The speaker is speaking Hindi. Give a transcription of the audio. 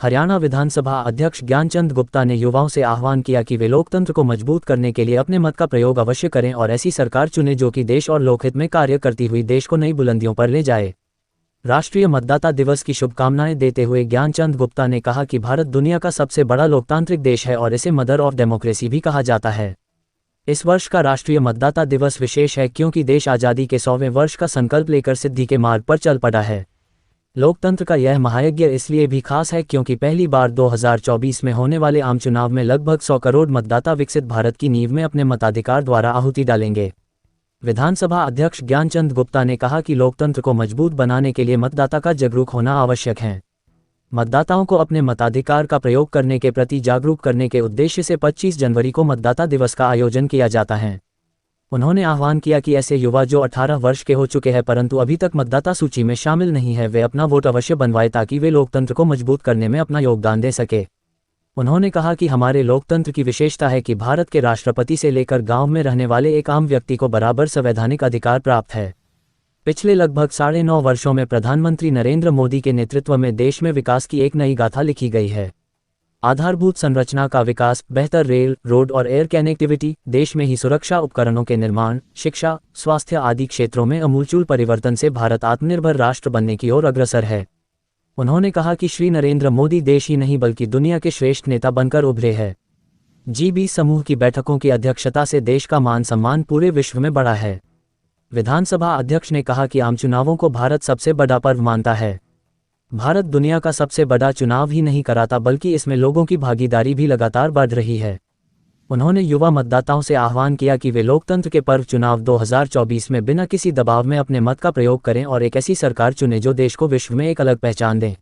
हरियाणा विधानसभा अध्यक्ष ज्ञानचंद गुप्ता ने युवाओं से आह्वान किया कि वे लोकतंत्र को मजबूत करने के लिए अपने मत का प्रयोग अवश्य करें और ऐसी सरकार चुनें जो कि देश और लोकहित में कार्य करती हुई देश को नई बुलंदियों पर ले जाए। राष्ट्रीय मतदाता दिवस की शुभकामनाएं देते हुए ज्ञानचंद गुप्ता ने कहा कि भारत दुनिया का सबसे बड़ा लोकतांत्रिक देश है और इसे मदर ऑफ डेमोक्रेसी भी कहा जाता है। इस वर्ष का राष्ट्रीय मतदाता दिवस विशेष है क्योंकि देश आज़ादी के 100वें वर्ष का संकल्प लेकर सिद्धि के मार्ग पर चल पड़ा है। लोकतंत्र का यह महायज्ञ इसलिए भी खास है क्योंकि पहली बार 2024 में होने वाले आम चुनाव में लगभग 100 करोड़ मतदाता विकसित भारत की नींव में अपने मताधिकार द्वारा आहुति डालेंगे। विधानसभा अध्यक्ष ज्ञानचंद गुप्ता ने कहा कि लोकतंत्र को मजबूत बनाने के लिए मतदाता का जागरूक होना आवश्यक है। मतदाताओं को अपने मताधिकार का प्रयोग करने के प्रति जागरूक करने के उद्देश्य से 25 जनवरी को मतदाता दिवस का आयोजन किया जाता है। उन्होंने आह्वान किया कि ऐसे युवा जो 18 वर्ष के हो चुके हैं परंतु अभी तक मतदाता सूची में शामिल नहीं है वे अपना वोट अवश्य बनवाएं ताकि वे लोकतंत्र को मजबूत करने में अपना योगदान दे सके। उन्होंने कहा कि हमारे लोकतंत्र की विशेषता है कि भारत के राष्ट्रपति से लेकर गांव में रहने वाले एक आम व्यक्ति को बराबर संवैधानिक अधिकार प्राप्त है। पिछले लगभग 9.5 वर्षों में प्रधानमंत्री नरेंद्र मोदी के नेतृत्व में देश में विकास की एक नई गाथा लिखी गई है। आधारभूत संरचना का विकास, बेहतर रेल, रोड और एयर कनेक्टिविटी, देश में ही सुरक्षा उपकरणों के निर्माण, शिक्षा, स्वास्थ्य आदि क्षेत्रों में आमूलचूल परिवर्तन से भारत आत्मनिर्भर राष्ट्र बनने की ओर अग्रसर है। उन्होंने कहा कि श्री नरेंद्र मोदी देश ही नहीं बल्कि दुनिया के श्रेष्ठ नेता बनकर उभरे हैं। G20 समूह की बैठकों की अध्यक्षता से देश का मान सम्मान पूरे विश्व में बढ़ा है। विधानसभा अध्यक्ष ने कहा कि आम चुनावों को भारत सबसे बड़ा पर्व मानता है। भारत दुनिया का सबसे बड़ा चुनाव ही नहीं कराता बल्कि इसमें लोगों की भागीदारी भी लगातार बढ़ रही है। उन्होंने युवा मतदाताओं से आह्वान किया कि वे लोकतंत्र के पर्व चुनाव 2024 में बिना किसी दबाव में अपने मत का प्रयोग करें और एक ऐसी सरकार चुनें जो देश को विश्व में एक अलग पहचान दें।